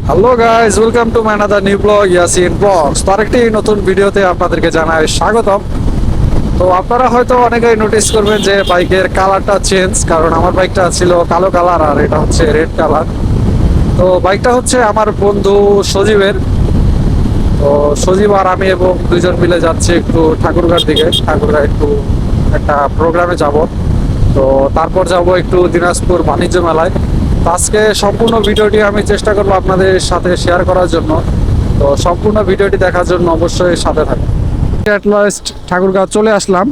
Hello guys, welcome to my another new blog Yasin blogs. তো আরেকটি নতুন ভিডিওতে আপনাদেরকে জানাই স্বাগতম। তো আপনারা হয়তো অনেকেই নোটিস করবেন যে বাইকের কালারটা চেঞ্জ, কারণ আমার বাইকটা ছিল কালো কালার আর এটা হচ্ছে রেড কালার। তো বাইকটা হচ্ছে আমার বন্ধু সজীবের। তো সজীব আর আমি এবং দুইজন মিলে যাচ্ছি একটু ঠাকুরগাঁর দিকে। ঠাকুরগাঁ একটু একটা প্রোগ্রামে যাব। তো তারপর যাব একটু দিনাজপুর বাণিজ্য মেলায়। তো আজকে সম্পূর্ণ ভিডিওটি আমি চেষ্টা করবো আপনাদের সাথে শেয়ার করার জন্য। তো সম্পূর্ণ ভিডিওটি দেখার জন্য অবশ্যই সাথে থাকুন। অ্যাট লাস্ট ঠাকুরগাঁও চলে আসলাম।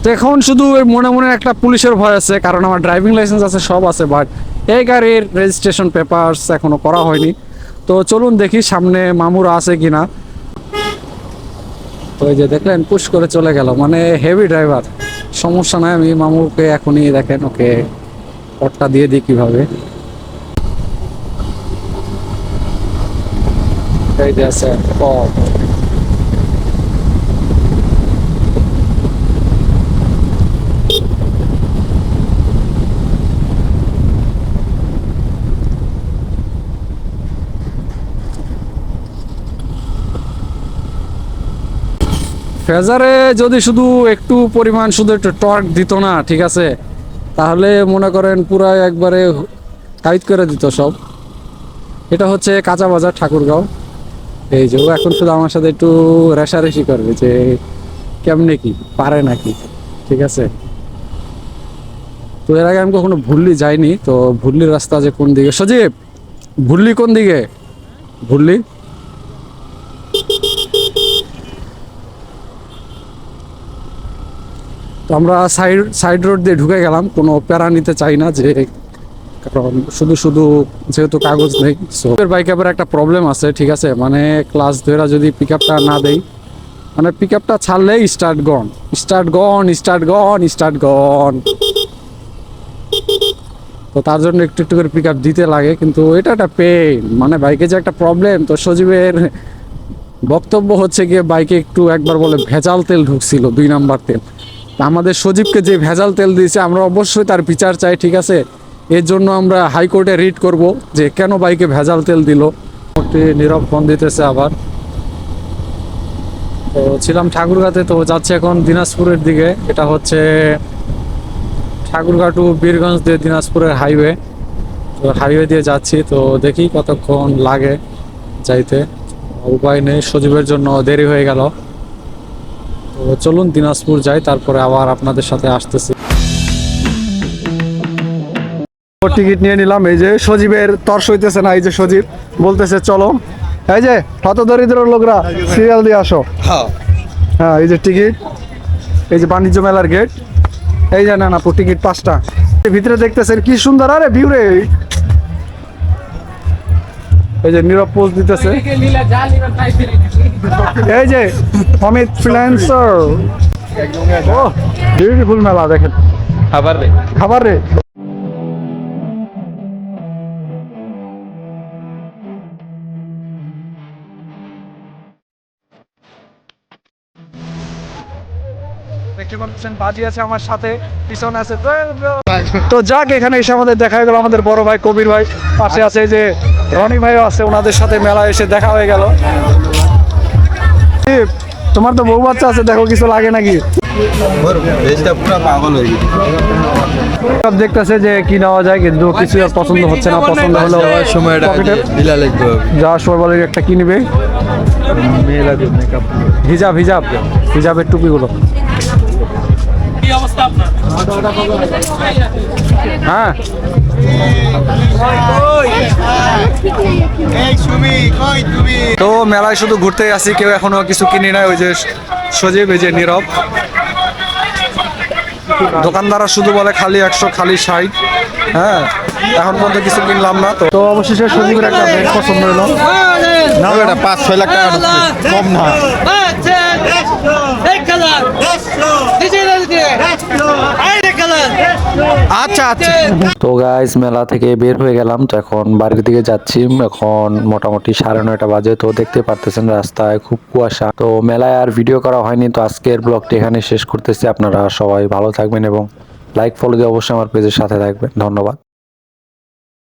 তো এখন শুধু মনে মনে একটা পুলিশের ভয় আছে, কারণ আমার ড্রাইভিং লাইসেন্স আছে, সব আছে, বাট এই গাড়ির রেজিস্ট্রেশন পেপারস এখনো করা হয়নি। তো চলুন দেখি সামনে মামুরা আছে কিনা। তো এই যে দেখলেন পুশ করে চলে গেল, মানে হেভি ড্রাইভার। সমস্যা নাই, আমি মামুকে এখনই দেখেন ওকে পটটা দিয়ে দিই কিভাবে। এই যে আছে পট। ফেজারে যদি শুধু একটু পরিমাণ শুধু একটু টর্ক দিত না, ঠিক আছে, তাহলে মনে করেন পুরা একবারে টাইট করে দিত সব। এটা হচ্ছে কাঁচা বাজার ঠাকুরগাঁও। এই যে ও এখন শুধু আমার সাথে একটু রেষারেষি করবে যে কেমনে কি পারে নাকি, ঠিক আছে। তো এর আগে আমি কখনো ভুল্লি যাইনি, তো ভুল্লির রাস্তা যে কোন দিকে, সজীব ভুল্লি কোন দিকে? ভুল্লি তো আমরা সাইড সাইড রোড দিয়ে ঢুকে গেলাম, কোনো প্যারা নিতে চাই না, যে কারণ শুধু শুধু যেহেতু কাগজ নেই। সো বাইকে আবার একটা প্রবলেম আছে, ঠিক আছে, মানে ক্লাস ধরে যদি পিক আপটা না দেই, মানে পিক আপটা ছাড়লেই স্টার্ট গন স্টার্ট গন স্টার্ট গন স্টার্ট গন। তো তার জন্য একটু একটু করে পিক আপ দিতে লাগে, কিন্তু এটা একটা পেইন, মানে বাইকে যে একটা প্রবলেম। তো সজীবের বক্তব্য হচ্ছে গিয়ে বাইকে একটু একবার বলে ভেজাল তেল ঢুকছিল, 2 নাম্বার তেল। তা আমাদের সজীবকে যে ভেজাল তেল দিয়েছে আমরা অবশ্যই তার বিচার চাই, ঠিক আছে। এর জন্য আমরা হাইকোর্টে রিট করব যে কেন বাইকে ভেজাল তেল দিল। নীরব ফোন দিতেছে আবার। তো ছিলাম ঠাকুরগাঁতে, তো যাচ্ছে এখন দিনাজপুরের দিকে। এটা হচ্ছে ঠাকুরগাঁ টু বীরগঞ্জ দিয়ে দিনাজপুরের হাইওয়ে। তো হাইওয়ে দিয়ে যাচ্ছি, তো দেখি কতক্ষণ লাগে যাইতে। উপায় নেই, সজীবের জন্য দেরি হয়ে গেল। তো চলুন দিনাজপুর যাই, তারপরে আবার আপনাদের সাথে আসতেছি। টিকিট নিয়ে নিলাম। এই যে সজীবের তর্স হইতেছে না, এই যে সজীব বলতেছে চলো, এই যে হত দরিদ্র লোকরা সিরিয়াল দিয়ে আসো। হ্যাঁ এই যে টিকিট, এই যে বাণিজ্য মেলার গেট, এই যে না টিকিট 5টা। ভিতরে দেখতেছেন কি সুন্দর, আরে ভিউ রে। এই যে নীরব পোজ দিতেছে, এই যে অমিত ফ্রিল্যান্সার। ও বিউটিফুল মেলা, দেখেন খাবার রে। দেখতে পাচ্ছেন বাজি আছে আমার সাথে, পিছনে আছে। তো যাক, এখানে এসে আমাদের দেখা হয়ে গেল আমাদের বড় ভাই কবির ভাই, পাশে আছে এই যে রনি ভাইও আছে, ওনাদের সাথে মেলা এসে দেখা হয়ে গেল। তোমার তো বউ বাচ্চা আছে, দেখো কিছু লাগে নাকি? সব দেখতেছে যে কি নেওয়া যায়, কিন্তু কিছু আর পছন্দ হচ্ছে না। পছন্দ হলো যাওয়ার সময় বলে একটা কিনবে হিজাবের টুপিগুলো। হ্যাঁ তো মেলায় শুধু ঘুরতে আসি, কেউ এখনো কিছু কিনি নাই। ওই যে সজীব, এই যে নীরব। দোকানদাররা শুধু বলে খালি 100 খালি 60। হ্যাঁ এখন পর্যন্ত কিছু কিনলাম না। তো অবশেষে সজীবের একটা ব্যাগ পছন্দ হলো। না এটা 5-6 লাখ টাকা কম না। আচ্ছা আচ্ছা। তো গাইস মেলা থেকে বের হয়ে গেলাম, তো এখন বাড়ির দিকে যাচ্ছি। এখন মোটামুটি 9:30 বাজে। তো দেখতে পারতেছেন রাস্তায় খুব কুয়াশা। তো মেলায় আর ভিডিও করা হয়নি। তো আজকের ব্লগটি এখানে শেষ করতেছি। আপনারা সবাই ভালো থাকবেন এবং লাইক ফলো দিয়ে অবশ্যই আমার পেজের সাথে থাকবেন। ধন্যবাদ।